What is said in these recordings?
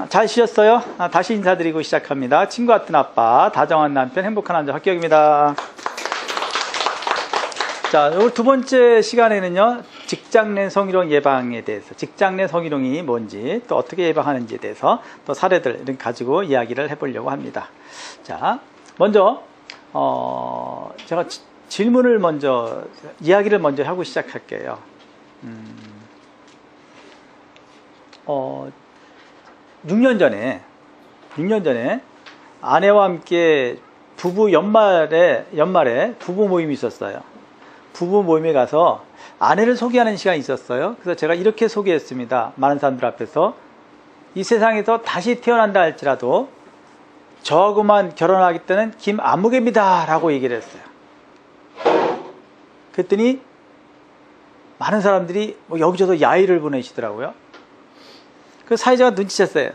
잘 쉬셨어요? 다시 인사드리고 시작합니다. 친구 같은 아빠, 다정한 남편, 행복한 남자 박기혁입니다. 자, 오늘 두 번째 시간에는요, 직장 내 성희롱 예방에 대해서, 직장 내 성희롱이 뭔지, 또 어떻게 예방하는지에 대해서, 또 사례들을 가지고 이야기를 해보려고 합니다. 자, 먼저, 제가 질문을 먼저, 이야기를 먼저 하고 시작할게요. 6년 전에 아내와 함께 부부 연말에 부부 모임이 있었어요. 부부 모임에 가서 아내를 소개하는 시간이 있었어요. 그래서 제가 이렇게 소개했습니다. 많은 사람들 앞에서. 이 세상에서 다시 태어난다 할지라도 저하고만 결혼하기 때는 김아무개입니다 라고 얘기를 했어요. 그랬더니 많은 사람들이 여기저기 야유를 보내시더라고요. 그 사회자가 눈치챘어요.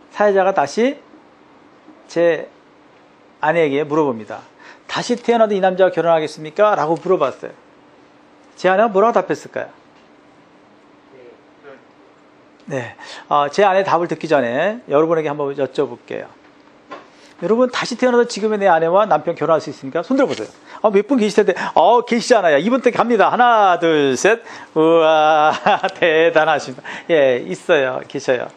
사회자가 다시 제 아내에게 물어봅니다. 다시 태어나도 이 남자와 결혼하겠습니까? 라고 물어봤어요. 제 아내가 뭐라고 답했을까요? 네, 제 아내의 답을 듣기 전에 여러분에게 한번 여쭤볼게요. 여러분, 다시 태어나도 지금의 내 아내와 남편 결혼할 수 있습니까? 손 들어보세요. 몇 분 계실 텐데, 계시잖아요. 이분께 갑니다. 하나, 둘, 셋. 우와, 대단하십니다. 예, 있어요. 계셔요.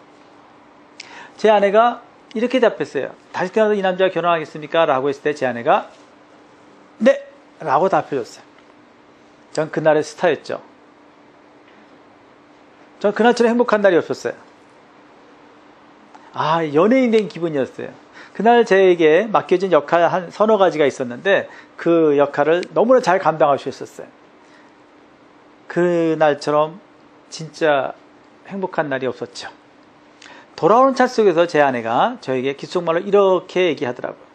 제 아내가 이렇게 답했어요. 다시 태어나도 이 남자와 결혼하겠습니까? 라고 했을 때 제 아내가 네! 라고 답해줬어요. 전 그날의 스타였죠. 전 그날처럼 행복한 날이 없었어요. 연예인 된 기분이었어요. 그날 저에게 맡겨진 역할 한 서너 가지가 있었는데 그 역할을 너무나 잘 감당할 수 있었어요. 그날처럼 진짜 행복한 날이 없었죠. 돌아오는 차 속에서 제 아내가 저에게 귓속말로 이렇게 얘기하더라고요.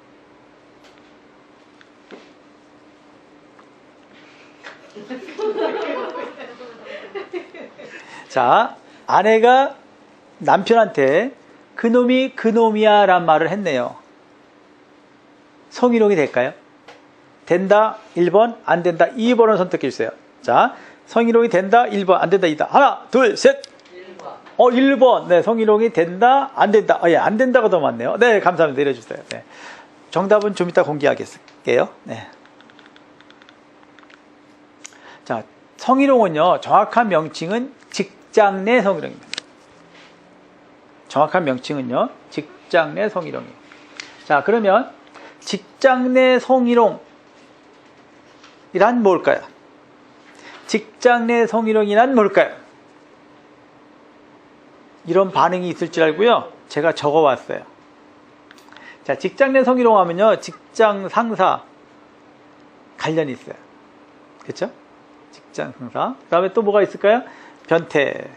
자, 아내가 남편한테 그놈이 그놈이야 란 말을 했네요. 성희롱이 될까요? 된다 1번, 안 된다 2번을 선택해 주세요. 자, 성희롱이 된다 1번, 안 된다 2번. 하나, 둘, 셋. 1번. 1번. 네, 성희롱이 된다, 안 된다. 안 된다가 더 많네요. 네, 감사합니다. 내려주세요. 네. 정답은 좀 이따 공개하겠게요. 네. 자, 성희롱은요, 정확한 명칭은 직장 내 성희롱입니다. 정확한 명칭은요, 직장 내 성희롱이에요. 자, 그러면 직장 내 성희롱이란 뭘까요? 직장 내 성희롱이란 뭘까요? 이런 반응이 있을 줄 알고요, 제가 적어왔어요. 자, 직장 내 성희롱 하면요, 직장 상사 관련이 있어요. 그렇죠? 직장 상사. 그 다음에 또 뭐가 있을까요? 변태.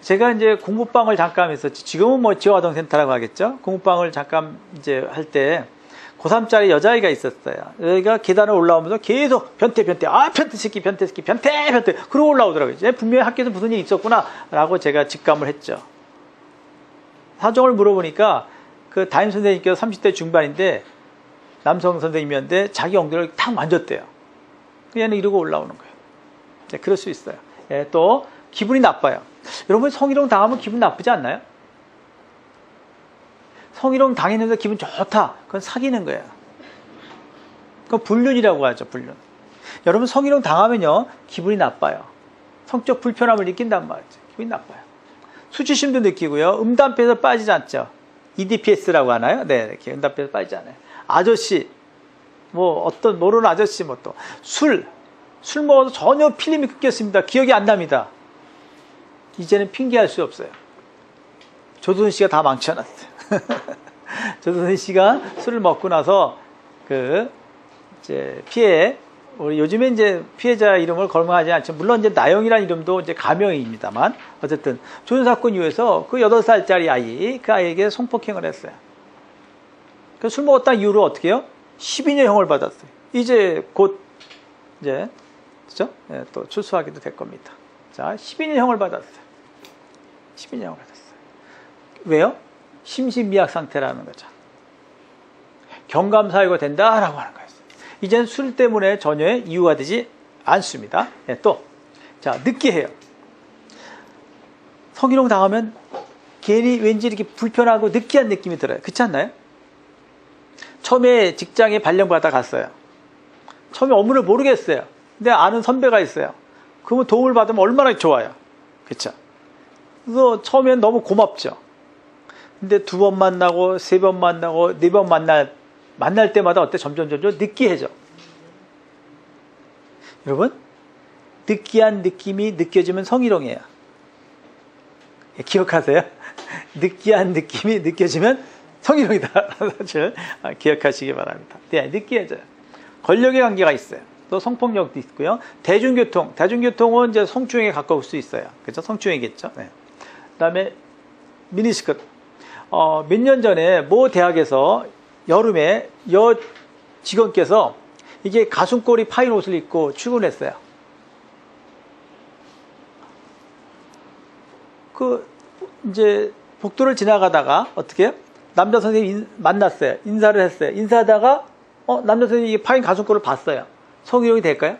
제가 이제 공부방을 잠깐 했었지. 지금은 지화아동센터라고 하겠죠. 공부방을 잠깐 이제 할 때 고3짜리 여자아이가 있었어요. 여기가 계단을 올라오면서 계속 변태. 변태 새끼. 그러고 올라오더라고요. 분명히 학교에서 무슨 일이 있었구나 라고 제가 직감을 했죠. 사정을 물어보니까 그 담임 선생님께서 30대 중반인데 남성 선생님이었는데 자기 엉덩이를 탁 만졌대요. 얘는 이러고 올라오는 거예요. 네, 그럴 수 있어요. 예, 또 기분이 나빠요. 여러분, 성희롱 당하면 기분 나쁘지 않나요? 성희롱 당했는데 기분 좋다. 그건 사귀는 거예요. 그건 불륜이라고 하죠, 불륜. 여러분, 성희롱 당하면요, 기분이 나빠요. 성적 불편함을 느낀단 말이죠. 기분이 나빠요. 수치심도 느끼고요, 음담패에서 빠지지 않죠. EDPS라고 하나요? 네, 이렇게 음담패에서 빠지지 않아요. 아저씨, 어떤 모르는 아저씨, 또 술 먹어서 전혀 필름이 끊겼습니다. 기억이 안 납니다. 이제는 핑계할 수 없어요. 조두순 씨가 다 망쳐놨어요. 조두순 씨가 술을 먹고 나서 우리 요즘에 이제 피해자 이름을 거명하지 않죠. 물론 이제 나영이라는 이름도 이제 가명입니다만 어쨌든 조준 사건 이후에서 그 8살짜리 아이, 그 아이에게 성폭행을 했어요. 그 술 먹었다는 이유로 어떻게 해요? 12년형을 받았어요. 이제 곧 그죠? 네, 또 출소하기도 될 겁니다. 자, 12년형을 받았어요. 12년형을 받았어요. 왜요? 심신미약 상태라는 거죠. 경감사유가 된다라고 하는 거예요. 이제는 술 때문에 전혀의 이유가 되지 않습니다. 네, 자, 느끼해요. 성희롱 당하면 괜히 왠지 이렇게 불편하고 느끼한 느낌이 들어요. 그렇지 않나요? 처음에 직장에 발령받아 갔어요. 처음에 업무를 모르겠어요. 근데 아는 선배가 있어요. 그러면 도움을 받으면 얼마나 좋아요. 그렇죠? 그래서 처음엔 너무 고맙죠. 근데 2번 만나고 3번 만나고 4번 만날 때마다 어때? 점점 느끼해져. 여러분, 느끼한 느낌이 느껴지면 성희롱이에요. 기억하세요? 느끼한 느낌이 느껴지면 성희롱이다. 사실 기억하시기 바랍니다. 네, 느끼해져요. 권력의 관계가 있어요. 또 성폭력도 있고요. 대중교통은 이제 성추행에 가까울 수 있어요. 그렇죠? 성추행이겠죠. 네. 그다음에 미니스커트. 몇 년 전에 모 대학에서 여름에 여 직원께서 이게 가슴골이 파인 옷을 입고 출근했어요. 이제 복도를 지나가다가 어떻게 해요? 남자 선생님 만났어요. 인사를 했어요. 인사하다가 남자 선생님이 파인 가슴골을 봤어요. 성희롱이 될까요?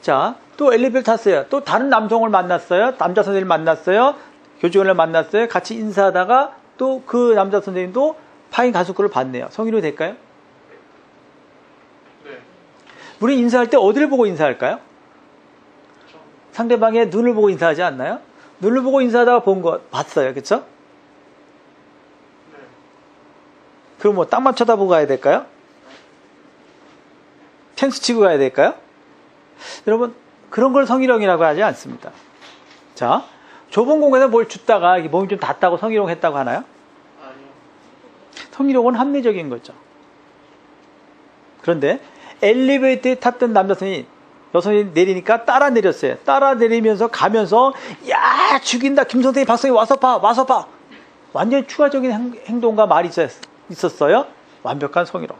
자, 또 엘리베이터 탔어요. 또 다른 남성을 만났어요. 남자 선생님을 만났어요. 교직원을 만났어요. 같이 인사하다가 또 그 남자 선생님도 파인 가슴골을 봤네요. 성희롱이 될까요? 네. 우리 인사할 때 어디를 보고 인사할까요? 상대방의 눈을 보고 인사하지 않나요? 눈을 보고 인사하다가 봤어요. 그쵸? 네. 그럼 뭐 땅만 쳐다보고 가야 될까요? 펜스 치고 가야 될까요? 여러분, 그런 걸 성희롱이라고 하지 않습니다. 자, 좁은 공간에서 뭘 줍다가 몸이 좀 닿다고 성희롱 했다고 하나요? 아니요. 성희롱은 합리적인 거죠. 그런데 엘리베이터에 탔던 남자 선생님이 여성이 내리니까 따라 내렸어요. 따라 내리면서 가면서 야 죽인다 김선생님 박선생님 와서 봐 완전히 추가적인 행동과 말이 있었어요. 완벽한 성희롱.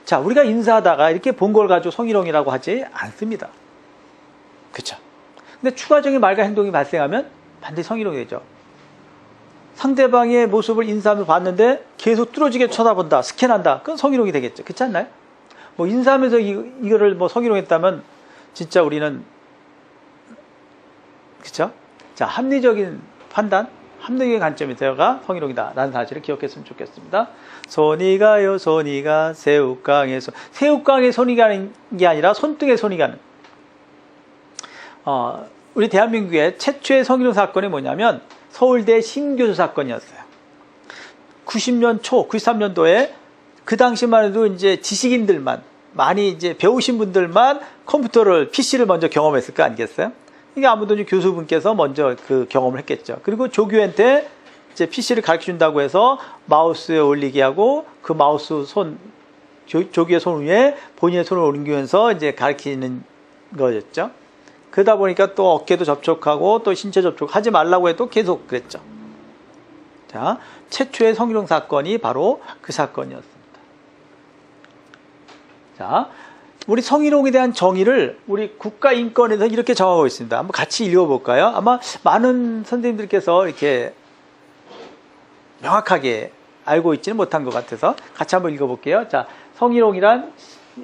자, 우리가 인사하다가 이렇게 본 걸 가지고 성희롱이라고 하지 않습니다. 그렇죠? 근데 추가적인 말과 행동이 발생하면 반드시 성희롱이 되죠. 상대방의 모습을 인사하면서 봤는데 계속 뚫어지게 쳐다본다, 스캔한다. 그건 성희롱이 되겠죠. 그렇지 않나요? 뭐 인사하면서 이거를 뭐 성희롱했다면 진짜 우리는 그렇죠? 자, 합리적인 판단, 합리적인 관점에서가 성희롱이다라는 사실을 기억했으면 좋겠습니다. 손이 가요, 손이 가, 새우깡에 손. 새우깡에 손이 가는 게 아니라 손등에 손이 가는. 우리 대한민국의 최초의 성희롱 사건이 뭐냐면 서울대 신교수 사건이었어요. 90년 초, 93년도에 그 당시만 해도 이제 지식인들만, 많이 이제 배우신 분들만 컴퓨터를, PC를 먼저 경험했을 거 아니겠어요? 이게 아무도 이제 교수분께서 먼저 그 경험을 했겠죠. 그리고 조교한테 이제 PC를 가르쳐 준다고 해서 마우스에 올리게 하고 그 마우스 조교의 손 위에 본인의 손을 옮기면서 이제 가르치는 거였죠. 그러다 보니까 또 어깨도 접촉하고 또 신체 접촉하지 말라고 해도 계속 그랬죠. 자, 최초의 성희롱 사건이 바로 그 사건이었습니다. 자, 우리 성희롱에 대한 정의를 우리 국가인권에서 이렇게 정하고 있습니다. 한번 같이 읽어볼까요? 아마 많은 선생님들께서 이렇게 명확하게 알고 있지는 못한 것 같아서 같이 한번 읽어볼게요. 자, 성희롱이란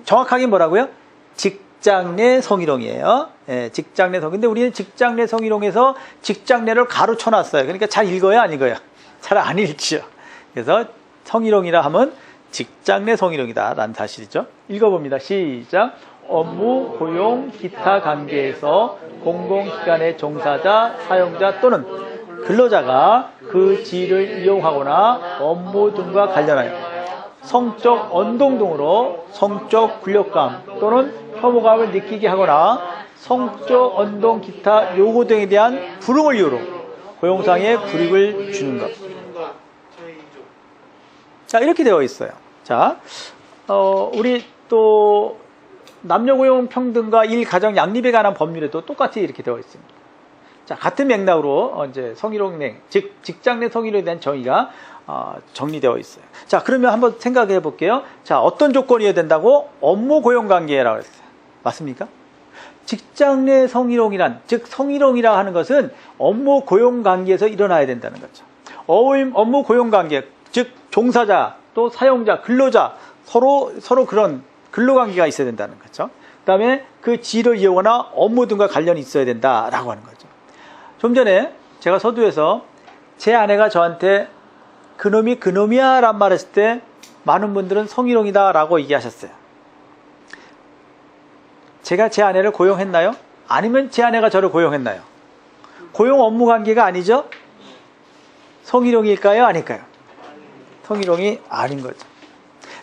정확하게 뭐라고요? 직장 내 성희롱이에요. 예, 직장 내 근데 우리는 직장 내 성희롱에서 직장 내를 가로쳐놨어요. 그러니까 잘 읽어요, 안 읽어요? 잘 안 읽죠. 그래서 성희롱이라 하면 직장 내 성희롱이다 라는 사실이죠. 읽어봅니다. 시작. 업무, 고용, 기타 관계에서 공공기관의 종사자, 사용자 또는 근로자가 그 지위를 이용하거나 업무 등과 관련하여 성적 언동 등으로 성적 굴욕감 또는 혐오감을 느끼게 하거나 성적 언동 기타 요구 등에 대한 불응을 이유로 고용상의 불이익을 주는 것. 자, 이렇게 되어 있어요. 자, 우리 또 남녀고용 평등과 일가정 양립에 관한 법률에도 똑같이 이렇게 되어 있습니다. 자, 같은 맥락으로 이제 성희롱 즉 직장 내 성희롱에 대한 정의가 정리되어 있어요. 자, 그러면 한번 생각해 볼게요. 자, 어떤 조건이어야 된다고? 업무 고용 관계라고 했어요. 맞습니까? 직장 내 성희롱이란, 즉 성희롱이라 하는 것은 업무 고용 관계에서 일어나야 된다는 거죠. 업무 고용 관계, 즉 종사자 또 사용자, 근로자 서로 그런 근로 관계가 있어야 된다는 거죠. 그다음에 그 지위를 이용하거나 업무 등과 관련이 있어야 된다라고 하는 거죠. 좀 전에 제가 서두에서 제 아내가 저한테 그놈이 그놈이야 란 말 했을 때 많은 분들은 성희롱이다 라고 얘기하셨어요. 제가 제 아내를 고용했나요? 아니면 제 아내가 저를 고용했나요? 고용 업무 관계가 아니죠? 성희롱일까요? 아닐까요? 성희롱이 아닌 거죠.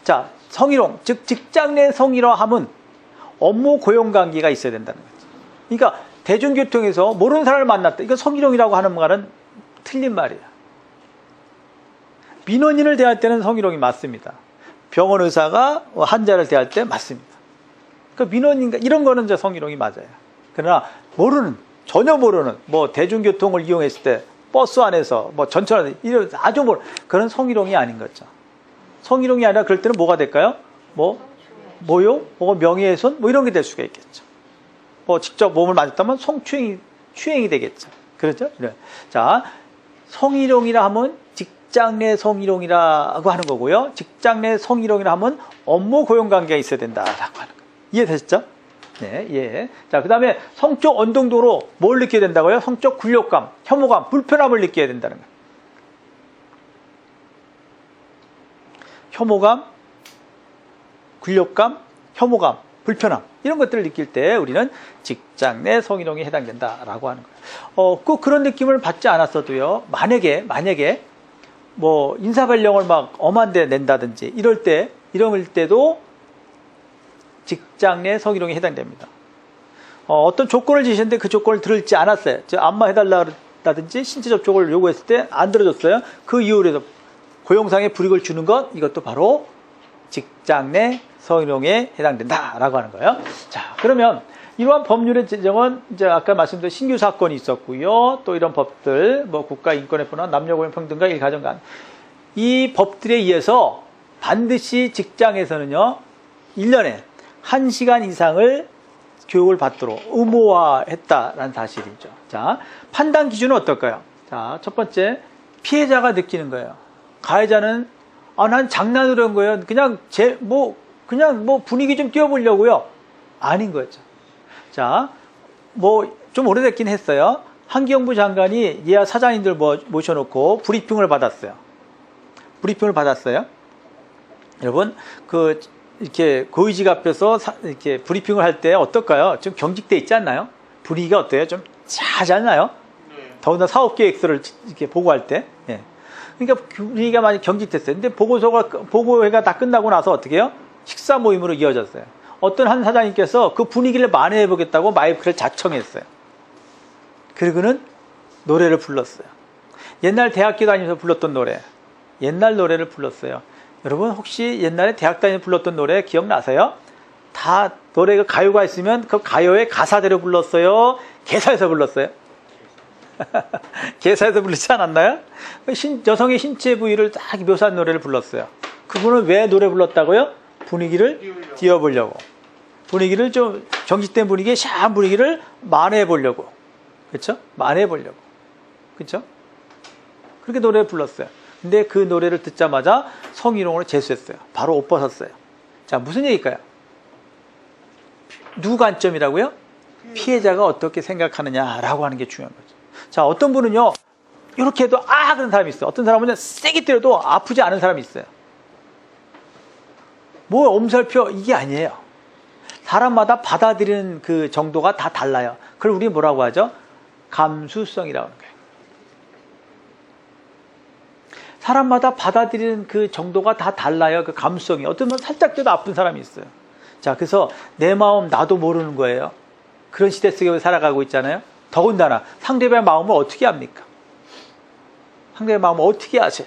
자, 성희롱, 즉 직장 내 성희롱함은 업무 고용 관계가 있어야 된다는 거죠. 그러니까 대중교통에서 모르는 사람을 만났다. 이거 성희롱이라고 하는 말은 틀린 말이에요. 민원인을 대할 때는 성희롱이 맞습니다. 병원 의사가 환자를 대할 때 맞습니다. 그 민원인 이런 거는 이제 성희롱이 맞아요. 그러나 전혀 모르는 뭐 대중교통을 이용했을 때 버스 안에서 뭐 전철 안에서 이런 아주 그런 성희롱이 아닌 거죠. 성희롱이 아니라 그럴 때는 뭐가 될까요? 뭐 모욕, 뭐 명예훼손, 뭐 이런 게 될 수가 있겠죠. 뭐 직접 몸을 맞았다면 추행이 되겠죠. 그렇죠? 네. 자, 성희롱이라 하면 직장 내 성희롱이라고 하는 거고요. 직장 내 성희롱이라 하면 업무 고용 관계가 있어야 된다라고 하는 거예요. 이해되셨죠? 네, 예. 자, 그 다음에 성적 언동도로 뭘 느끼게 된다고요? 성적 굴욕감, 혐오감, 불편함을 느끼게 된다는 거예요. 혐오감, 굴욕감, 혐오감, 불편함 이런 것들을 느낄 때 우리는 직장 내 성희롱에 해당된다라고 하는 거예요. 꼭 그런 느낌을 받지 않았어도요. 만약에 뭐 인사발령을 막 엄한 데 낸다든지 이럴 때도 직장 내 성희롱에 해당됩니다. 어떤 조건을 지시는데 그 조건을 들을지 않았어요. 안마해달라든지 신체 접촉을 요구했을 때 안 들어줬어요. 그 이유로 해서 고용상의 불이익을 주는 것 이것도 바로 직장 내 성희롱에 해당된다라고 하는 거예요. 자, 그러면 이러한 법률의 제정은 이제 아까 말씀드린 신규 사건이 있었고요. 또 이런 법들, 뭐 국가인권협회나 남녀고용평등과 일가정간 이 법들에 의해서 반드시 직장에서는요 1년에 1시간 이상을 교육을 받도록 의무화했다라는 사실이죠. 자, 판단 기준은 어떨까요? 자, 첫 번째 피해자가 느끼는 거예요. 가해자는 난 장난으로 한 거예요. 그냥 분위기 좀 띄워보려고요. 아닌 거죠. 자, 뭐 좀 오래됐긴 했어요. 환경부 장관이 예하 사장님들 모셔놓고 브리핑을 받았어요. 여러분, 이렇게 고위직 앞에서 이렇게 브리핑을 할 때 어떨까요? 좀 경직돼 있지 않나요? 분위기가 어때요? 좀 짜지 않나요? 더군다나 사업계획서를 이렇게 보고할 때. 예. 그러니까 분위기가 많이 경직됐어요. 근데 보고회가 다 끝나고 나서 어떻게 해요? 식사 모임으로 이어졌어요. 어떤 한 사장님께서 그 분위기를 만회해 보겠다고 마이크를 자청했어요. 그리고는 노래를 불렀어요. 옛날 대학교 다니면서 불렀던 노래. 옛날 노래를 불렀어요. 여러분 혹시 옛날에 대학 다니면서 불렀던 노래 기억나세요? 다 노래가 가요가 있으면 그 가요의 가사대로 불렀어요? 개사해서 불렀어요? 개사해서 부르지 않았나요? 여성의 신체 부위를 딱 묘사한 노래를 불렀어요. 그분은 왜 노래 불렀다고요? 분위기를 띄워보려고. 분위기를 좀 경직된 분위기에 샤한 분위기를 만회해보려고. 그렇죠? 만회해보려고. 그렇죠? 그렇게 노래를 불렀어요. 근데 그 노래를 듣자마자 성희롱으로 재수했어요. 바로 옷 벗었어요. 자, 무슨 얘기일까요? 누구 관점이라고요? 피해자가 어떻게 생각하느냐라고 하는 게 중요한 거죠. 자, 어떤 분은요, 이렇게 해도 그런 사람이 있어요. 어떤 사람은 세게 때려도 아프지 않은 사람이 있어요. 뭐 엄살표 이게 아니에요. 사람마다 받아들이는 그 정도가 다 달라요. 그걸 우리 뭐라고 하죠? 감수성이라고 하는 거예요. 사람마다 받아들이는 그 정도가 다 달라요. 그 감수성이. 어떤 분 살짝 때도 아픈 사람이 있어요. 자, 그래서 내 마음 나도 모르는 거예요. 그런 시대 속에 살아가고 있잖아요. 더군다나 상대방의 마음을 어떻게 압니까? 상대방의 마음을 어떻게 아세요?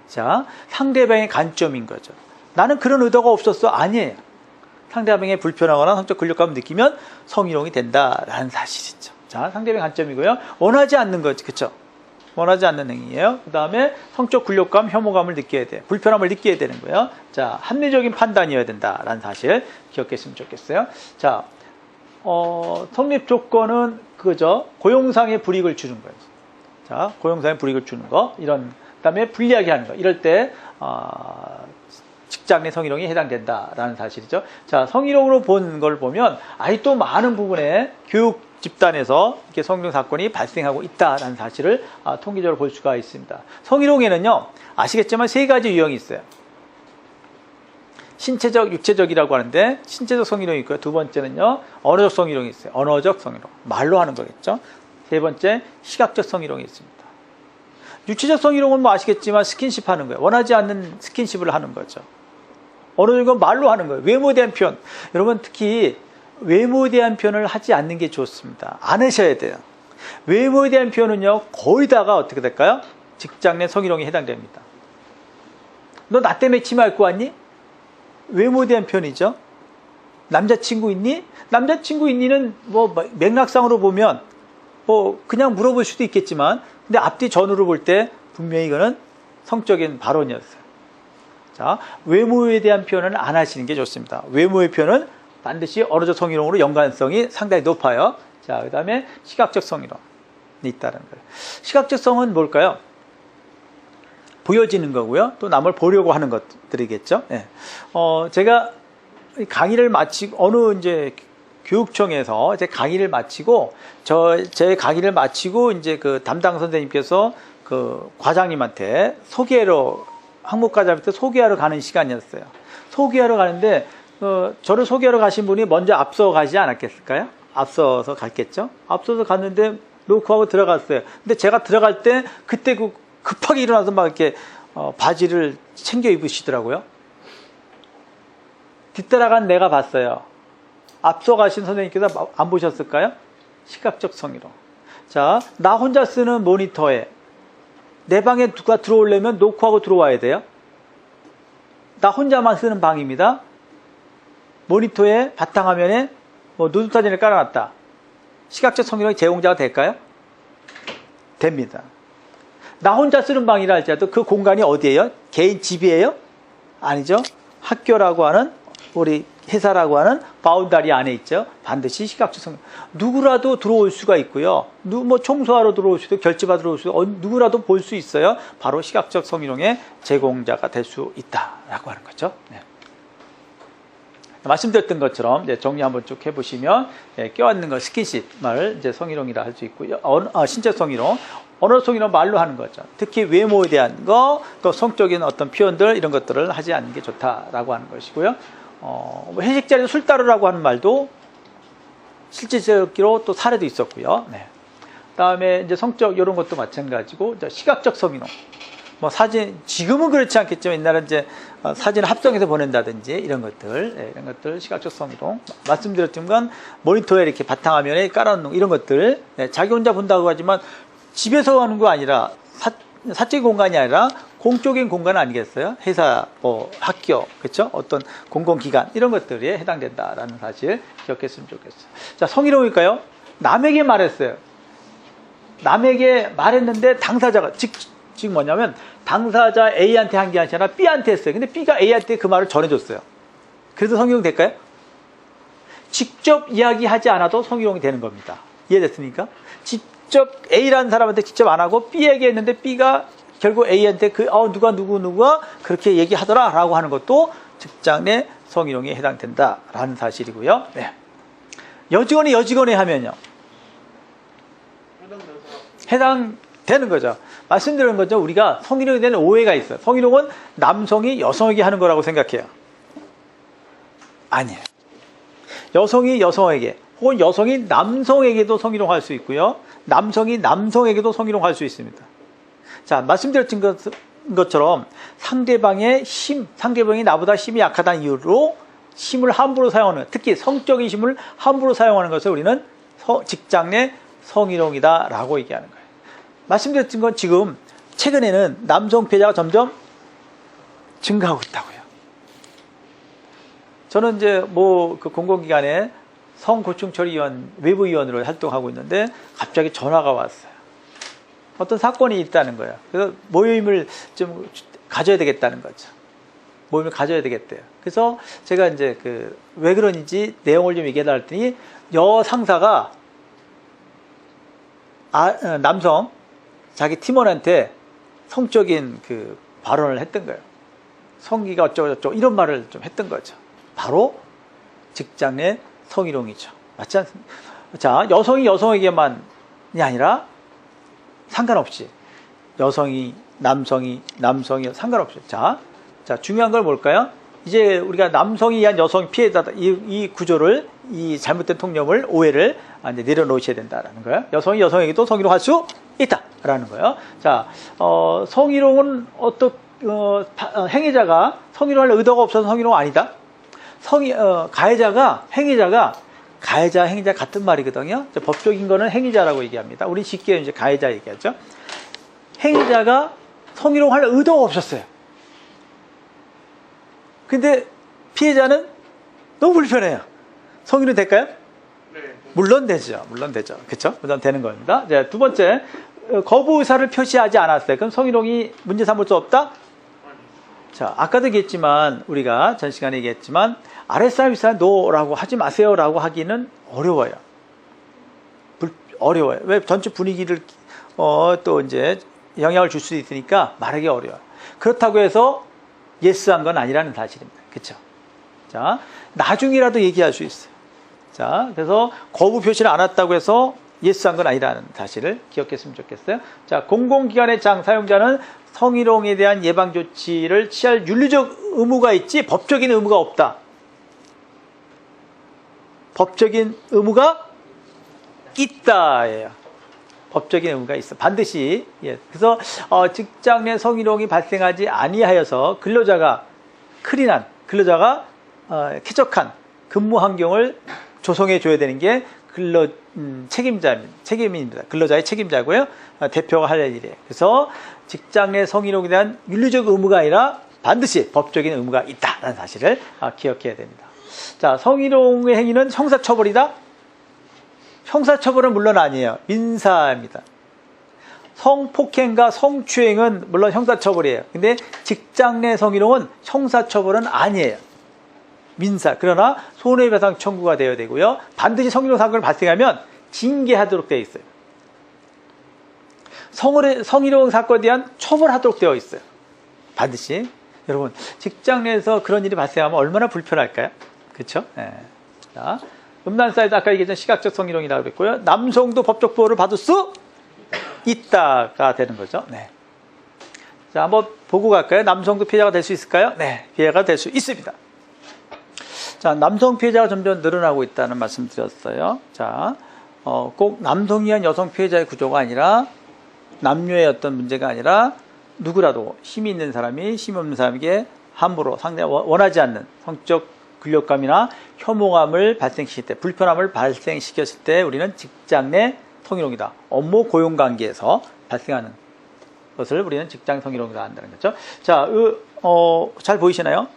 자, 상대방의 관점인 거죠. 나는 그런 의도가 없었어. 아니에요. 상대방의 불편하거나 성적 근력감을 느끼면 성희롱이 된다라는 사실이죠. 자, 상대방의 관점이고요. 원하지 않는 거지. 그렇죠? 원하지 않는 행위예요. 그 다음에 성적 굴욕감, 혐오감을 느껴야 돼. 불편함을 느껴야 되는 거예요. 자, 합리적인 판단이어야 된다라는 사실 기억했으면 좋겠어요. 자, 성립 조건은 그거죠. 고용상의 불이익을 주는 거예요. 자, 고용상의 불이익을 주는 거. 그 다음에 불리하게 하는 거. 이럴 때, 직장 내 성희롱이 해당된다라는 사실이죠. 자, 성희롱으로 본 걸 보면, 아직도 많은 부분에 집단에서 이렇게 성희롱 사건이 발생하고 있다는 사실을 통계적으로 볼 수가 있습니다. 성희롱에는요, 아시겠지만 세 가지 유형이 있어요. 신체적, 육체적이라고 하는데 신체적 성희롱이 있고요. 두 번째는요, 언어적 성희롱이 있어요. 언어적 성희롱, 말로 하는 거겠죠. 세 번째, 시각적 성희롱이 있습니다. 육체적 성희롱은 뭐 아시겠지만 스킨십 하는 거예요. 원하지 않는 스킨십을 하는 거죠. 언어적은 말로 하는 거예요. 외모에 대한 표현. 여러분 특히 외모에 대한 표현을 하지 않는 게 좋습니다. 안 하셔야 돼요. 외모에 대한 표현은요, 거의 다가 어떻게 될까요? 직장 내 성희롱에 해당됩니다. 너 나 때문에 치마 입고 왔니? 외모에 대한 표현이죠. 남자친구 있니? 남자친구 있니는 뭐 맥락상으로 보면 뭐 그냥 물어볼 수도 있겠지만, 근데 앞뒤 전후로 볼 때 분명히 이거는 성적인 발언이었어요. 자, 외모에 대한 표현은 안 하시는 게 좋습니다. 외모의 표현은 반드시 언어적 성희롱으로 연관성이 상당히 높아요. 자, 그 다음에 시각적 성희롱이 있다는 거예요. 시각적 성은 뭘까요? 보여지는 거고요. 또 남을 보려고 하는 것들이겠죠. 예. 제가 강의를 마치고, 어느 이제 교육청에서 제 강의를 마치고, 제 강의를 마치고, 이제 그 담당 선생님께서 그 과장님한테 학목과장한테 소개하러 가는 시간이었어요. 소개하러 가는데, 저를 소개하러 가신 분이 먼저 앞서 가지 않았겠을까요? 앞서서 갔겠죠? 앞서서 갔는데, 노크하고 들어갔어요. 근데 제가 들어갈 때, 그때 급하게 일어나서 막 이렇게, 바지를 챙겨 입으시더라고요. 뒤따라간 내가 봤어요. 앞서 가신 선생님께서 안 보셨을까요? 시각적 성희롱. 자, 나 혼자 쓰는 모니터에 내 방에 누가 들어오려면 노크하고 들어와야 돼요. 나 혼자만 쓰는 방입니다. 모니터에 바탕화면에 누드사진을 깔아놨다. 시각적 성희롱의 제공자가 될까요? 됩니다. 나 혼자 쓰는 방이라 할지라도 그 공간이 어디예요? 개인 집이에요? 아니죠. 학교라고 하는, 우리 회사라고 하는 바운다리 안에 있죠. 반드시 시각적 성희롱. 누구라도 들어올 수가 있고요. 뭐 청소하러 들어올 수도, 결제받으러 들어올 수도, 누구라도 볼 수 있어요. 바로 시각적 성희롱의 제공자가 될 수 있다라고 하는 거죠. 네. 말씀드렸던 것처럼 이제 정리 한번 쭉 해보시면, 껴안는 것, 스킨십을 이제 성희롱이라 할 수 있고요. 신체 성희롱, 언어 성희롱 말로 하는 거죠. 특히 외모에 대한 거, 또 성적인 어떤 표현들, 이런 것들을 하지 않는 게 좋다라고 하는 것이고요. 회식 자리에서 술 따르라고 하는 말도 실질적으로 또 사례도 있었고요. 네. 그다음에 이제 성적 이런 것도 마찬가지고, 이제 시각적 성희롱. 뭐 사진, 지금은 그렇지 않겠지만 옛날에 이제 사진을 합성해서 보낸다든지 이런 것들 시각적 성희롱. 말씀드렸지만 모니터에 이렇게 바탕화면에 깔아놓는 이런 것들, 자기 혼자 본다고 하지만 집에서 하는 거 아니라 사적인 공간이 아니라 공적인 공간 아니겠어요? 회사, 학교, 그렇죠? 어떤 공공기관 이런 것들에 해당된다라는 사실 기억했으면 좋겠어요. 자, 성희롱일까요? 남에게 말했어요. 남에게 말했는데 당사자가 즉 뭐냐면 당사자 A한테 한 게 아니라 B한테 했어요. 근데 B가 A한테 그 말을 전해줬어요. 그래서 성희롱 될까요? 직접 이야기하지 않아도 성희롱이 되는 겁니다. 이해됐습니까? 직접 A라는 사람한테 직접 안 하고 B에게 했는데 B가 결국 A한테 누가 그렇게 얘기하더라 라고 하는 것도 직장 내 성희롱에 해당된다라는 사실이고요. 네. 여직원이 하면요. 해당되는 거죠. 말씀드리는 거죠. 우리가 성희롱에 대한 오해가 있어요. 성희롱은 남성이 여성에게 하는 거라고 생각해요. 아니에요. 여성이 여성에게, 혹은 여성이 남성에게도 성희롱할 수 있고요. 남성이 남성에게도 성희롱할 수 있습니다. 자, 말씀드렸던 것처럼 상대방이 나보다 힘이 약하다는 이유로 힘을 함부로 사용하는, 특히 성적인 힘을 함부로 사용하는 것을 우리는 직장 내 성희롱이다라고 얘기하는 거예요. 말씀드렸던 건 지금 최근에는 남성 피해자가 점점 증가하고 있다고요. 저는 이제 그 공공기관에 성고충처리위원, 외부위원으로 활동하고 있는데 갑자기 전화가 왔어요. 어떤 사건이 있다는 거예요. 그래서 모임을 좀 가져야 되겠다는 거죠. 모임을 가져야 되겠대요. 그래서 제가 이제 왜 그런지 내용을 좀 얘기해달라 했더니 여상사가 남성 자기 팀원한테 성적인 발언을 했던 거예요. 성기가 어쩌고저쩌고 이런 말을 좀 했던 거죠. 바로 직장 내 성희롱이죠. 맞지 않습니까? 자, 여성이 여성에게만이 아니라 상관없이 여성이 남성이 상관없이 자, 중요한 걸 뭘까요? 이제 우리가 남성에 의한 여성 피해자 이 구조를 이 잘못된 통념을 오해를 이제 내려놓으셔야 된다라는 거예요. 여성이 여성에게도 성희롱할 수 있다라는 거예요. 자, 성희롱은 행위자가 성희롱할 의도가 없어서 성희롱 아니다. 가해자가 가해자 행위자 같은 말이거든요. 법적인 거는 행위자라고 얘기합니다. 우리 쉽게 이제 가해자 얘기하죠. 행위자가 성희롱할 의도가 없었어요. 근데 피해자는 너무 불편해요. 성희롱 될까요? 네. 물론 되죠. 그렇죠? 물론 되는 겁니다. 자, 두 번째, 거부 의사를 표시하지 않았어요. 그럼 성희롱이 문제 삼을 수 없다? 아니. 자, 아까도 얘기했지만 우리가 전 시간에 얘기했지만 아랫사람 윗사람 노라고 하지 마세요라고 하기는 어려워요. 어려워요. 왜? 전체 분위기를 또 이제 영향을 줄 수 있으니까 말하기 어려워요. 그렇다고 해서 예스한 건 아니라는 사실입니다. 그렇죠? 자, 나중이라도 얘기할 수 있어요. 자, 그래서 거부 표시를 안 했다고 해서 예스한 건 아니라는 사실을 기억했으면 좋겠어요. 자, 공공기관의 장 사용자는 성희롱에 대한 예방 조치를 취할 윤리적 의무가 있지 법적인 의무가 없다. 법적인 의무가 있다예요. 법적인 의무가 있어. 반드시. 예. 그래서 직장 내 성희롱이 발생하지 아니하여서 근로자가 쾌적한 근무 환경을 조성해 줘야 되는 게 책임입니다. 근로자의 책임자고요. 대표가 할 일이에요. 그래서 직장 내 성희롱에 대한 윤리적 의무가 아니라 반드시 법적인 의무가 있다라는 사실을 기억해야 됩니다. 자, 성희롱의 행위는 형사처벌이다? 형사처벌은 물론 아니에요. 민사입니다. 성폭행과 성추행은 물론 형사처벌이에요. 근데 직장 내 성희롱은 형사처벌은 아니에요. 민사. 그러나 손해배상 청구가 되어야 되고요. 반드시 성희롱 사건이 발생하면 징계하도록 되어 있어요. 성희롱 사건에 대한 처벌하도록 되어 있어요. 반드시. 여러분, 직장 내에서 그런 일이 발생하면 얼마나 불편할까요? 그렇죠? 네. 자, 음란 사이트 아까 얘기했던 시각적 성희롱이라고 그랬고요. 남성도 법적 보호를 받을 수 있다가 되는 거죠. 네. 자, 한번 보고 갈까요? 남성도 피해자가 될 수 있을까요? 네, 피해자가 될 수 있습니다. 자, 남성 피해자가 점점 늘어나고 있다는 말씀 드렸어요. 자, 꼭 남성이 위한 여성 피해자의 구조가 아니라 남녀의 어떤 문제가 아니라 누구라도 힘이 있는 사람이 힘이 없는 사람에게 함부로 상대가 원하지 않는 성적 근력감이나 혐오감을 발생시킬 때, 불편함을 발생시켰을 때 우리는 직장 내 성희롱이다. 업무 고용 관계에서 발생하는 것을 우리는 직장 성희롱이라 한다는 거죠. 자, 잘 보이시나요?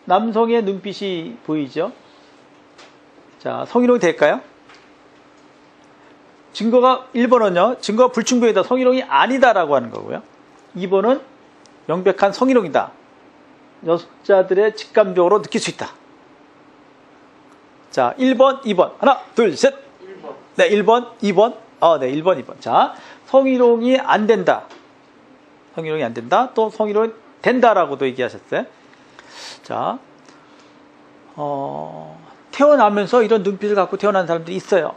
남성의 눈빛이 보이죠? 자, 성희롱이 될까요? 증거가 1번은요. 증거가 불충분이다. 성희롱이 아니다라고 하는 거고요. 2번은 명백한 성희롱이다. 여자들의 직감적으로 느낄 수 있다. 자, 1번, 2번. 하나, 둘, 셋. 1번. 네, 1번, 2번. 네, 1번, 2번. 자, 성희롱이 안 된다. 성희롱이 안 된다. 또 성희롱이 된다라고도 얘기하셨어요. 자, 태어나면서 이런 눈빛을 갖고 태어난 사람들이 있어요.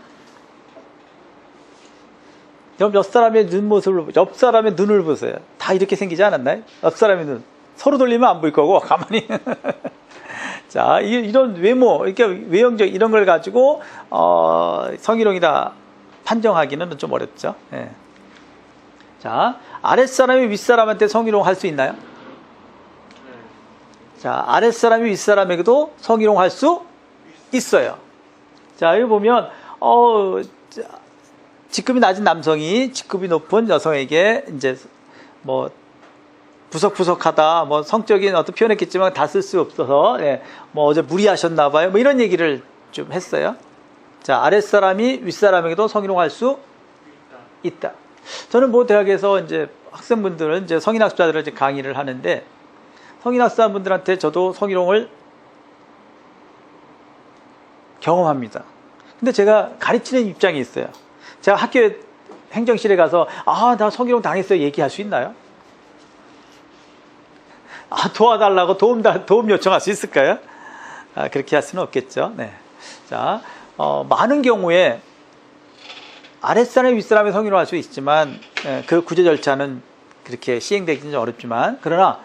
옆 사람의 옆 사람의 눈을 보세요. 다 이렇게 생기지 않았나요? 옆 사람의 눈. 서로 돌리면 안 보일 거고, 가만히. 자, 이런 외모, 이렇게 외형적 이런 걸 가지고, 성희롱이다 판정하기는 좀 어렵죠. 예. 자, 아랫사람이 윗사람한테 성희롱 할 수 있나요? 네. 자, 아랫사람이 윗사람에게도 성희롱 할 수 있어요. 자, 여기 보면, 직급이 낮은 남성이 직급이 높은 여성에게 이제 뭐 부석부석하다, 뭐 성적인 어떤 표현했겠지만 다 쓸 수 없어서, 예, 뭐 어제 무리하셨나 봐요. 뭐 이런 얘기를 좀 했어요. 자, 아랫사람이 윗사람에게도 성희롱할 수 있다. 저는 뭐 대학에서 이제 학생분들은 이제 성인학습자들을 이제 강의를 하는데, 성인학습자분들한테 저도 성희롱을 경험합니다. 근데 제가 가르치는 입장이 있어요. 제가 학교에 행정실에 가서 나 성희롱 당했어요 얘기할 수 있나요? 도와달라고 도움 요청할 수 있을까요? 그렇게 할 수는 없겠죠. 네. 자, 많은 경우에 아랫사람이 윗사람의 성희롱을 할 수 있지만 그 구제 절차는 그렇게 시행되기는 좀 어렵지만 그러나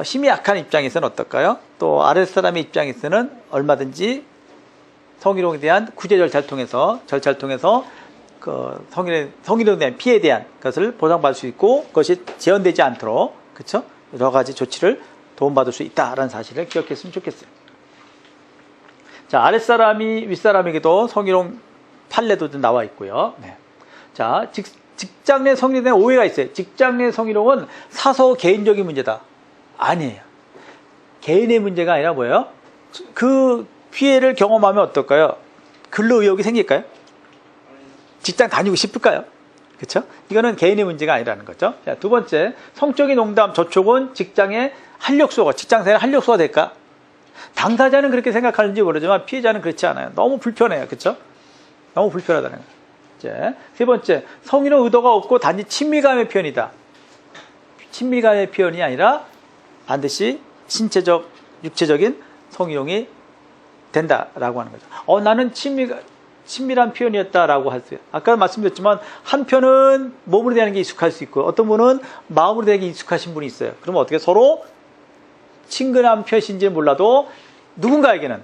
힘이 약한 입장에서는 어떨까요? 또 아랫사람의 입장에서는 얼마든지 성희롱에 대한 구제 절차를 통해서 그 성희롱에 대한 피해에 대한 것을 보상받을 수 있고 그것이 재현되지 않도록 그렇죠? 여러 가지 조치를 도움받을 수 있다라는 사실을 기억했으면 좋겠어요. 자, 아랫사람이 윗사람에게도 성희롱 판례도 좀 나와 있고요. 네. 자, 직장 내 성희롱에 대한 오해가 있어요. 직장 내 성희롱은 사소 개인적인 문제다. 아니에요. 개인의 문제가 아니라 뭐예요? 그 피해를 경험하면 어떨까요? 근로 의욕이 생길까요? 직장 다니고 싶을까요? 그렇죠? 이거는 개인의 문제가 아니라는 거죠. 자, 두 번째, 성적인 농담, 저촉은 직장의 활력소가, 직장생활의 활력소가 될까? 당사자는 그렇게 생각하는지 모르지만 피해자는 그렇지 않아요. 너무 불편해요. 그렇죠? 너무 불편하다는 거예요. 이제 세 번째, 성희롱 의도가 없고 단지 친밀감의 표현이다. 친밀감의 표현이 아니라 반드시 신체적, 육체적인 성희롱이 된다라고 하는 거죠. 나는 친밀한 표현이었다라고 할 수 있어요. 아까 말씀드렸지만 한편은 몸으로 대하는 게 익숙할 수 있고 어떤 분은 마음으로 대하는 게 익숙하신 분이 있어요. 그러면 어떻게 서로 친근한 표시인지는 몰라도 누군가에게는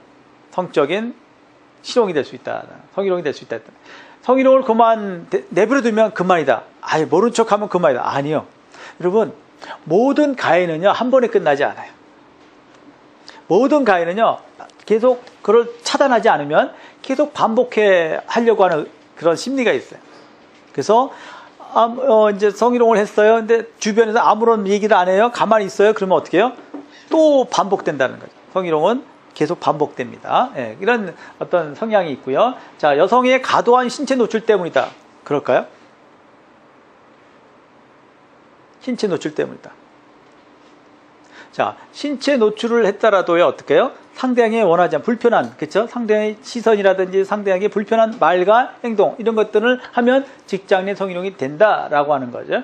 성적인 실용이 될 수 있다. 성희롱이 될 수 있다. 성희롱을 그만 내버려 두면 그만이다. 아예 모른 척하면 그만이다. 아니요. 여러분, 모든 가해는요 한 번에 끝나지 않아요. 모든 가해는요 계속 그걸 차단하지 않으면 계속 반복해 하려고 하는 그런 심리가 있어요. 그래서 이제 성희롱을 했어요. 근데 주변에서 아무런 얘기를 안 해요. 가만히 있어요. 그러면 어떻게 해요? 또 반복된다는 거죠. 성희롱은 계속 반복됩니다. 예, 이런 어떤 성향이 있고요. 자, 여성의 과도한 신체 노출 때문이다. 그럴까요? 신체 노출 때문이다. 자, 신체 노출을 했더라도요, 어떻게 해요? 상대방이 원하지 않은 불편한, 그쵸? 상대방의 시선이라든지 상대방에게 불편한 말과 행동, 이런 것들을 하면 직장 내 성희롱이 된다라고 하는 거죠.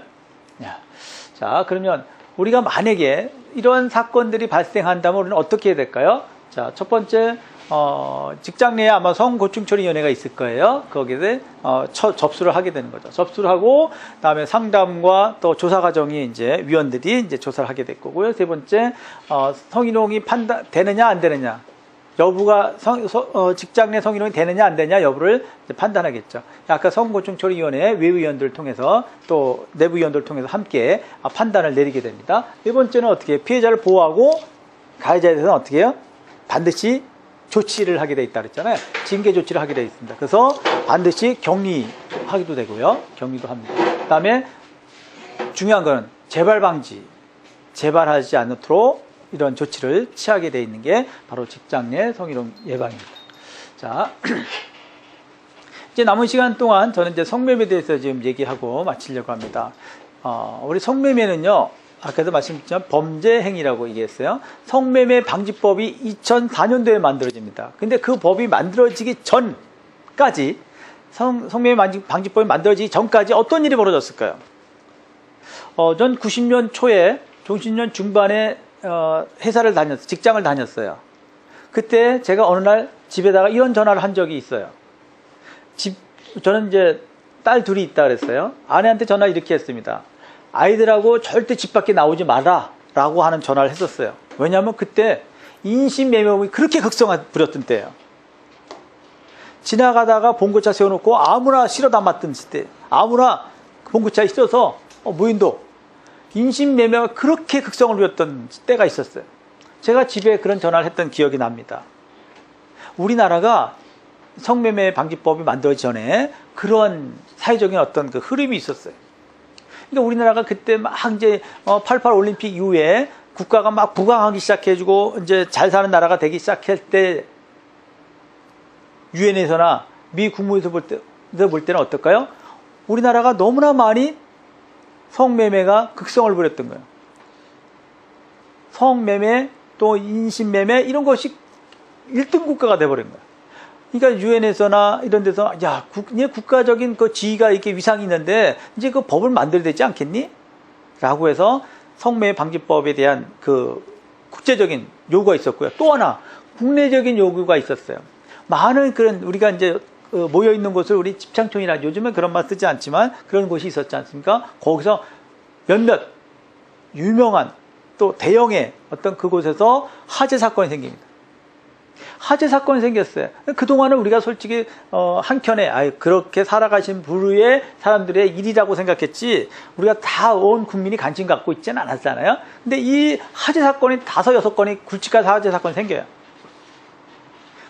자, 그러면 우리가 만약에 이런 사건들이 발생한다면 우리는 어떻게 해야 될까요? 자, 첫 번째, 직장 내에 아마 성고충처리위원회가 있을 거예요. 거기에 접수를 하게 되는 거죠. 접수를 하고, 다음에 상담과 또 조사 과정이 이제 위원들이 이제 조사를 하게 될 거고요. 세 번째, 성희롱이 되느냐, 안 되느냐. 여부가, 직장 내 성희롱이 되느냐, 안 되느냐 여부를 이제 판단하겠죠. 아까 성고충처리위원회 외위원들을 통해서 또 내부위원들을 통해서 함께 판단을 내리게 됩니다. 네 번째는 어떻게 해요? 피해자를 보호하고 가해자에 대해서는 어떻게 해요? 반드시 조치를 하게 돼 있다 그랬잖아요. 징계 조치를 하게 돼 있습니다. 그래서 반드시 격리하기도 되고요. 격리도 합니다. 그 다음에 중요한 거는 재발 방지, 재발하지 않도록 이런 조치를 취하게 돼 있는 게 바로 직장 내 성희롱 예방입니다. 자, 이제 남은 시간 동안 저는 이제 성매매에 대해서 지금 얘기하고 마치려고 합니다. 우리 성매매는요, 아까도 말씀드렸지만 범죄 행위라고 얘기했어요. 성매매 방지법이 2004년도에 만들어집니다. 근데 그 법이 만들어지기 전까지 성매매 방지법이 만들어지기 전까지 어떤 일이 벌어졌을까요? 전 90년 초에 90년 중반에 직장을 다녔어요. 그때 제가 어느 날 집에다가 이런 전화를 한 적이 있어요. 저는 이제 딸 둘이 있다 그랬어요. 아내한테 전화 이렇게 했습니다. 아이들하고 절대 집 밖에 나오지 마라 라고 하는 전화를 했었어요. 왜냐하면 그때 인신매매범이 그렇게 극성을 부렸던 때예요. 지나가다가 봉고차 세워놓고 아무나 실어 담았던 때, 아무나 봉고차에 실어서 무인도 인신매매가 그렇게 극성을 부렸던 때가 있었어요. 제가 집에 그런 전화를 했던 기억이 납니다. 우리나라가 성매매 방지법이 만들어지기 전에 그런 사회적인 어떤 그 흐름이 있었어요. 그러니까 우리나라가 그때 막 이제 88 올림픽 이후에 국가가 막 부강하기 시작해주고 이제 잘 사는 나라가 되기 시작할 때 유엔에서나 미 국무에서 볼 때는 어떨까요? 우리나라가 너무나 많이 성매매가 극성을 부렸던 거예요. 성매매 또 인신매매 이런 것이 1등 국가가 돼버린 거예요. 그러니까 유엔에서나 이런 데서 국가적인 그 지위가 이렇게 위상이 있는데 이제 그 법을 만들어야 되지 않겠니? 라고 해서 성매매 방지법에 대한 그 국제적인 요구가 있었고요. 또 하나 국내적인 요구가 있었어요. 많은 그런 우리가 이제 모여 있는 곳을 우리 집창촌이라 요즘은 그런 말 쓰지 않지만 그런 곳이 있었지 않습니까? 거기서 몇몇 유명한 또 대형의 어떤 그곳에서 화재 사건이 생깁니다. 화재 사건이 생겼어요. 그동안은 우리가 솔직히 한켠에 그렇게 살아가신 부류의 사람들의 일이라고 생각했지 우리가 다 온 국민이 관심 갖고 있지는 않았잖아요. 근데 이 화재 사건이 5, 6건이 굵직한 화재 사건이 생겨요.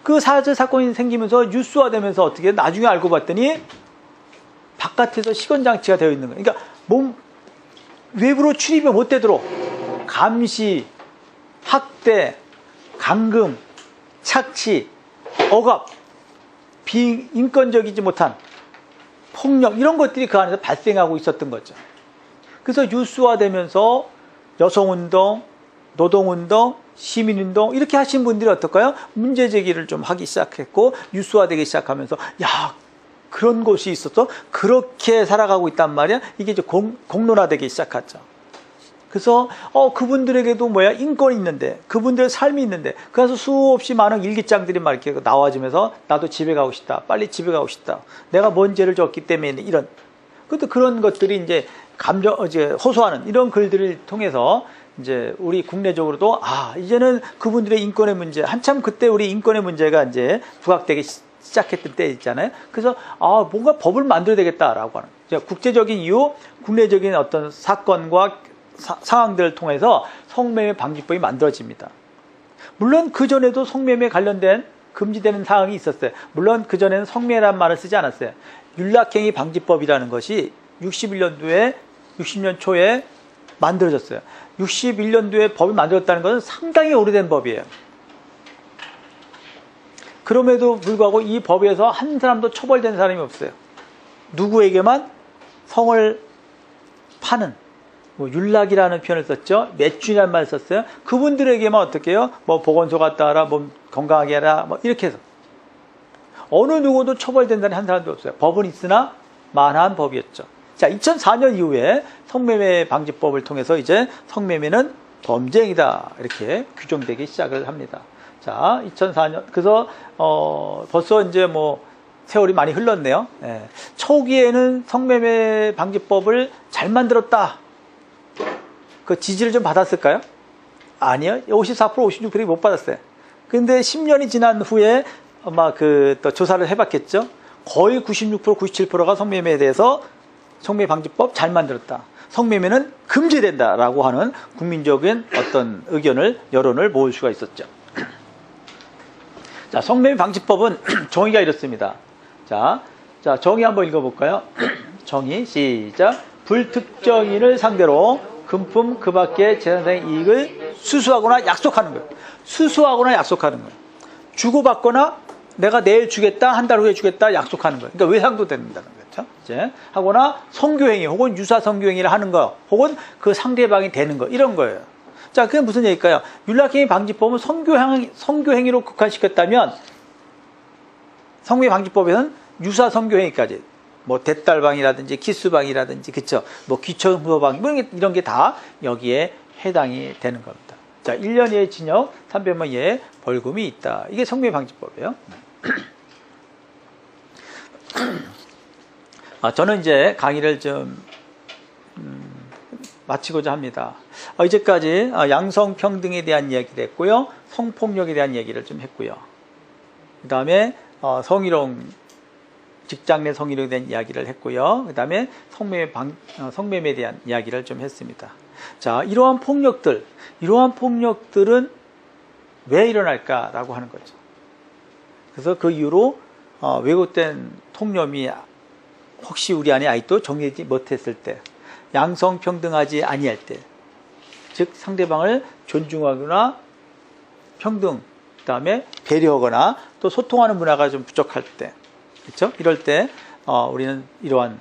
그 화재 사건이 생기면서 뉴스화되면서 어떻게 나중에 알고 봤더니 바깥에서 시건장치가 되어 있는 거예요. 그러니까 외부로 출입이 못 되도록 감시, 학대, 감금, 착취, 억압, 비인권적이지 못한 폭력 이런 것들이 그 안에서 발생하고 있었던 거죠. 그래서 뉴스화되면서 여성운동, 노동운동, 시민운동 이렇게 하신 분들이 어떨까요? 문제제기를 좀 하기 시작했고 뉴스화되기 시작하면서 야 그런 곳이 있어서 그렇게 살아가고 있단 말이야. 이게 이제 공론화되기 시작하죠. 그래서 그분들에게도 인권이 있는데 그분들의 삶이 있는데 그래서 수없이 많은 일기장들이 막 이렇게 나와지면서 나도 집에 가고 싶다. 빨리 집에 가고 싶다. 내가 뭔 죄를 졌기 때문에 이런 그런 것들이 이제 이제 호소하는 이런 글들을 통해서 이제 우리 국내적으로도 이제는 그분들의 인권의 문제 한참 그때 우리 인권의 문제가 이제 부각되기 시작했던 때 있잖아요. 그래서 뭔가 법을 만들어야 되겠다라고 하는 국제적인 이유, 국내적인 어떤 사건과 상황들을 통해서 성매매 방지법이 만들어집니다. 물론 그전에도 성매매 관련된 금지되는 사항이 있었어요. 물론 그전에는 성매매란 말을 쓰지 않았어요. 윤락행위 방지법이라는 것이 60년 초에 만들어졌어요. 61년도에 법이 만들어졌다는 것은 상당히 오래된 법이에요. 그럼에도 불구하고 이 법에서 한 사람도 처벌된 사람이 없어요. 누구에게만 성을 파는 윤락이라는 표현을 썼죠. 매춘이라는 말을 썼어요. 그분들에게만 어떻게 해요? 보건소 갔다 와라, 건강하게 해라, 이렇게 해서. 어느 누구도 처벌된다는 한 사람도 없어요. 법은 있으나 만한 법이었죠. 자, 2004년 이후에 성매매 방지법을 통해서 이제 성매매는 범죄행위다. 이렇게 규정되기 시작을 합니다. 자, 2004년. 그래서, 벌써 이제 세월이 많이 흘렀네요. 예. 초기에는 성매매 방지법을 잘 만들었다. 그 지지를 좀 받았을까요? 아니요. 54%, 56%이 못 받았어요. 근데 10년이 지난 후에 아마 또 조사를 해봤겠죠. 거의 96%, 97%가 성매매에 대해서 성매매 방지법 잘 만들었다. 성매매는 금지된다라고 하는 국민적인 어떤 여론을 모을 수가 있었죠. 자, 성매매 방지법은 정의가 이렇습니다. 자, 정의 한번 읽어볼까요? 정의, 시작. 불특정인을 상대로 금품 그 밖의 재산상의 이익을 수수하거나 약속하는 거예요. 수수하거나 약속하는 거예요. 주고받거나 내가 내일 주겠다, 한 달 후에 주겠다 약속하는 거예요. 그러니까 외상도 된다는 거죠. 이제 하거나 성교행위 혹은 유사 성교행위를 하는 거 혹은 그 상대방이 되는 거 이런 거예요. 자, 그게 무슨 얘기일까요? 윤락행위 방지법은 성교행위로 국한시켰다면 성매매 방지법에서는 유사 성교행위까지 대딸방이라든지 키스방이라든지 그쵸? 귀청소방 이런 게 다 여기에 해당이 되는 겁니다. 자, 1년 이하의 징역, 300만 이하의 벌금이 있다. 이게 성매매 방지법이에요. 저는 이제 강의를 좀 마치고자 합니다. 이제까지 양성평등에 대한 이야기를 했고요. 성폭력에 대한 얘기를 좀 했고요. 그 다음에 직장 내 성희롱에 대한 이야기를 했고요. 그 다음에 성매매에 대한 이야기를 좀 했습니다. 자, 이러한 폭력들은 왜 일어날까라고 하는 거죠. 그래서 그 이후로 왜곡된 통념이 혹시 우리 안에 아직도 정리되지 못했을 때, 양성평등하지 아니할 때, 즉 상대방을 존중하거나 평등, 그 다음에 배려하거나 또 소통하는 문화가 좀 부족할 때, 그렇죠? 이럴 때 우리는 이러한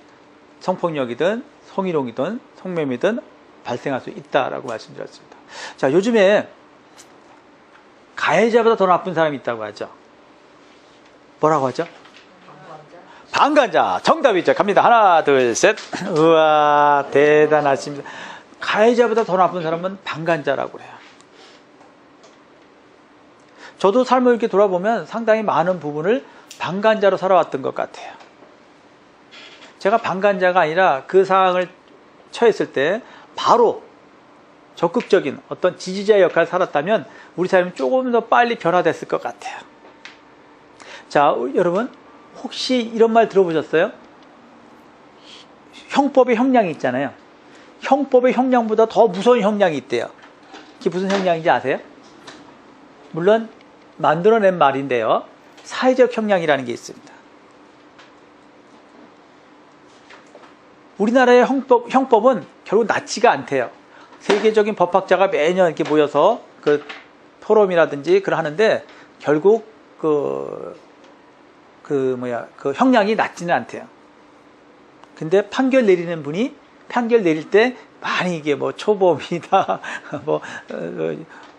성폭력이든 성희롱이든 성매매든 발생할 수 있다라고 말씀드렸습니다. 자, 요즘에 가해자보다 더 나쁜 사람이 있다고 하죠. 뭐라고 하죠? 방관자. 정답이죠. 갑니다. 하나, 둘, 셋. 우와, 대단하십니다. 가해자보다 더 나쁜 사람은 방관자라고 해요. 저도 삶을 이렇게 돌아보면 상당히 많은 부분을 방관자로 살아왔던 것 같아요. 제가 방관자가 아니라 그 상황을 처했을 때 바로 적극적인 어떤 지지자의 역할을 살았다면 우리 삶이 조금 더 빨리 변화됐을 것 같아요. 자, 여러분 혹시 이런 말 들어보셨어요? 형법의 형량이 있잖아요. 형법의 형량보다 더 무서운 형량이 있대요. 그게 무슨 형량인지 아세요? 물론 만들어낸 말인데요. 사회적 형량이라는 게 있습니다. 우리나라의 형법은 결국 낮지가 않대요. 세계적인 법학자가 매년 이렇게 모여서 그 포럼이라든지 그걸 하는데 결국 그 형량이 낮지는 않대요. 근데 판결 내리는 분이 판결 내릴 때 많이 이게 뭐 초범이다,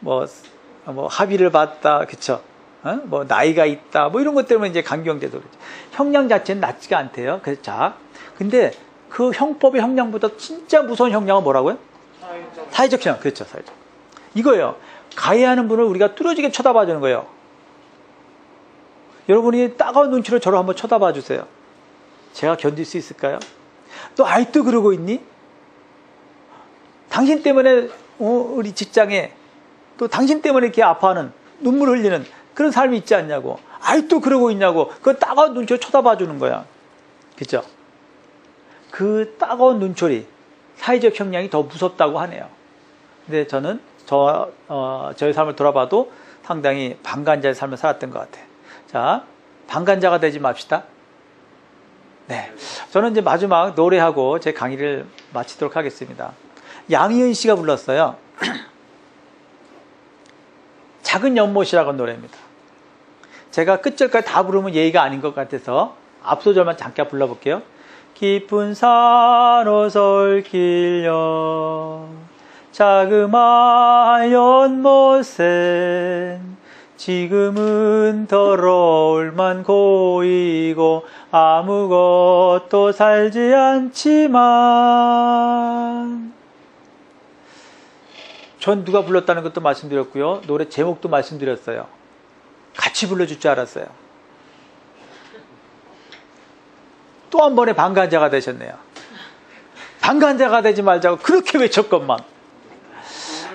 뭐 합의를 받다, 그쵸? 뭐 나이가 있다, 뭐 이런 것 때문에 이제 강경돼서 그렇죠. 형량 자체는 낮지가 않대요. 그래서 자, 근데 그 형법의 형량보다 진짜 무서운 형량은 뭐라고요? 사회적 형량. 그렇죠, 사회적. 이거예요. 가해하는 분을 우리가 뚫어지게 쳐다봐 주는 거예요. 여러분이 따가운 눈치로 저를 한번 쳐다봐 주세요. 제가 견딜 수 있을까요? 너 아직도 그러고 있니? 당신 때문에 우리 직장에 또 당신 때문에 이렇게 아파하는 눈물 흘리는 그런 삶이 있지 않냐고. 아직도 그러고 있냐고. 그건 따가운 눈치로 쳐다봐 주는 거야. 그죠? 그 따가운 눈초리, 사회적 형량이 더 무섭다고 하네요. 근데 저는 저의 삶을 돌아봐도 상당히 방관자의 삶을 살았던 것 같아요. 자, 방관자가 되지 맙시다. 네. 저는 이제 마지막 노래하고 제 강의를 마치도록 하겠습니다. 양희은 씨가 불렀어요. 작은 연못이라고 노래입니다. 제가 끝절까지 다 부르면 예의가 아닌 것 같아서 앞소절만 잠깐 불러볼게요. 깊은 산호설길려 자그마한 연못엔 지금은 더러울만 고이고 아무것도 살지 않지만. 전 누가 불렀다는 것도 말씀드렸고요. 노래 제목도 말씀드렸어요. 같이 불러줄 줄 알았어요. 또 한 번의 방관자가 되셨네요. 방관자가 되지 말자고 그렇게 외쳤건만.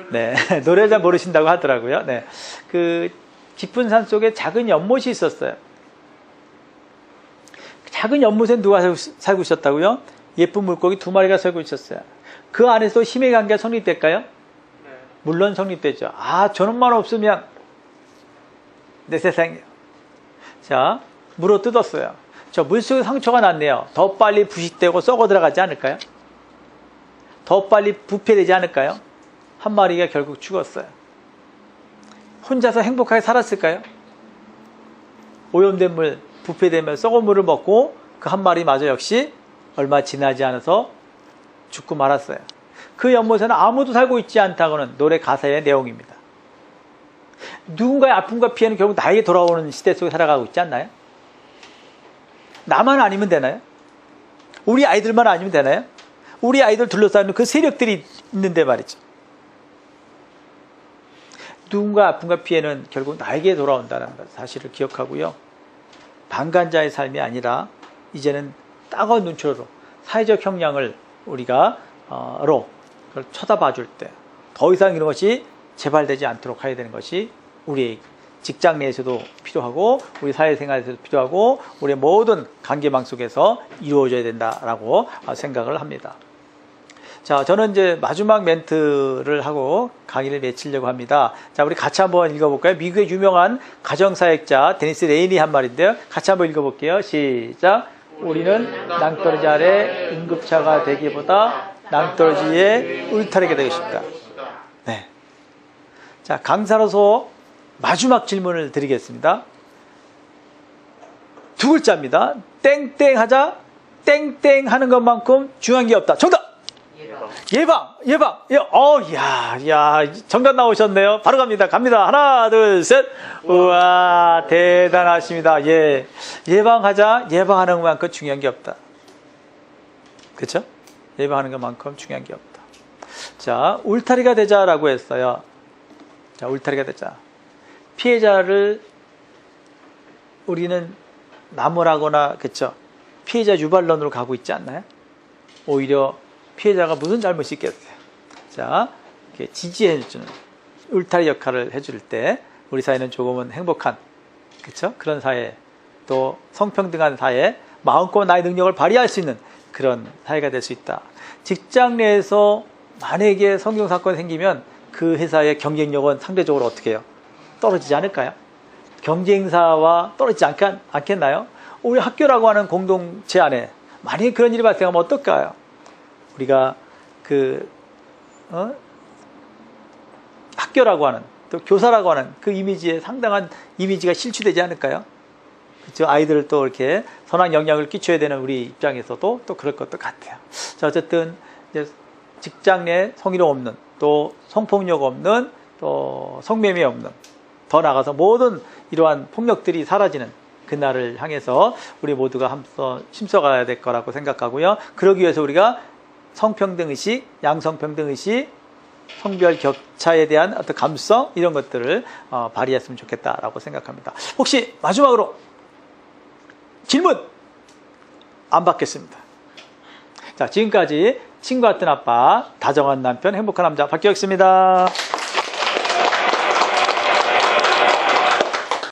네, 노래 잘 모르신다고 하더라고요. 네, 그 깊은 산 속에 작은 연못이 있었어요. 작은 연못에 누가 살고 있었다고요? 예쁜 물고기 2마리가 살고 있었어요. 그 안에서 힘의 관계가 성립될까요? 물론 성립되죠. 아, 저놈만 없으면 내 세상이에요. 자, 물어 뜯었어요. 저 물속에 상처가 났네요. 더 빨리 부식되고 썩어 들어가지 않을까요? 더 빨리 부패되지 않을까요? 한 마리가 결국 죽었어요. 혼자서 행복하게 살았을까요? 오염된 물, 부패되면 썩은 물을 먹고 그 한 마리마저 역시 얼마 지나지 않아서 죽고 말았어요. 그 연못에는 아무도 살고 있지 않다고는 노래 가사의 내용입니다. 누군가의 아픔과 피해는 결국 나에게 돌아오는 시대 속에 살아가고 있지 않나요? 나만 아니면 되나요? 우리 아이들만 아니면 되나요? 우리 아이들 둘러싸는 그 세력들이 있는데 말이죠. 누군가 아픔과 피해는 결국 나에게 돌아온다는 사실을 기억하고요. 방관자의 삶이 아니라 이제는 따가운 눈초로 사회적 형량을 우리가 그걸 쳐다봐 줄 때 더 이상 이런 것이 재발되지 않도록 해야 되는 것이 우리 직장 내에서도 필요하고 우리 사회생활에서도 필요하고 우리의 모든 관계망 속에서 이루어져야 된다라고 생각을 합니다. 자, 저는 이제 마지막 멘트를 하고 강의를 마치려고 합니다. 자, 우리 같이 한번 읽어볼까요? 미국의 유명한 가정사역자 데니스 레인이 한 말인데요. 같이 한번 읽어볼게요. 시작. 우리는 낭떠러지 아래 응급차가 되기보다 낭떠러지에 울타리가 되고 싶다. 네. 자, 강사로서 마지막 질문을 드리겠습니다. 2글자입니다. 땡땡 하자, 땡땡 하는 것만큼 중요한 게 없다. 정답! 예방. 야, 정답 나오셨네요. 바로 갑니다. 하나, 둘, 셋. 우와, 대단하십니다. 예. 예방하는 것만큼 중요한 게 없다. 그렇죠? 예방하는 것만큼 중요한 게 없다. 자, 울타리가 되자라고 했어요. 자, 울타리가 되자. 피해자를 우리는 나무라거나 그쵸? 피해자 유발론으로 가고 있지 않나요? 오히려 피해자가 무슨 잘못이 있겠어요? 자, 이렇게 지지해주는 울타리 역할을 해줄 때 우리 사회는 조금은 행복한 그쵸? 그런 사회, 또 성평등한 사회, 마음껏 나의 능력을 발휘할 수 있는 그런 사회가 될 수 있다. 직장 내에서 만약에 성경 사건이 생기면 그 회사의 경쟁력은 상대적으로 어떻게 해요? 떨어지지 않을까요? 경쟁사와 떨어지지 않겠나요? 우리 학교라고 하는 공동체 안에 만약에 그런 일이 발생하면 어떨까요? 우리가 학교라고 하는 또 교사라고 하는 그 이미지에 상당한 이미지가 실추되지 않을까요? 그렇죠? 아이들을 또 이렇게 선한 영향을 끼쳐야 되는 우리 입장에서도 또 그럴 것도 같아요. 자, 어쨌든 이제 직장 내 성희롱 없는, 또 성폭력 없는, 또 성매매 없는, 더 나아가서 모든 이러한 폭력들이 사라지는 그날을 향해서 우리 모두가 한번 힘써가야 될 거라고 생각하고요. 그러기 위해서 우리가 성평등의식, 양성평등의식, 성별 격차에 대한 어떤 감수성 이런 것들을 발휘했으면 좋겠다라고 생각합니다. 혹시 마지막으로 질문 안 받겠습니다. 자, 지금까지 친구 같은 아빠, 다정한 남편, 행복한 남자 박기혁입니다.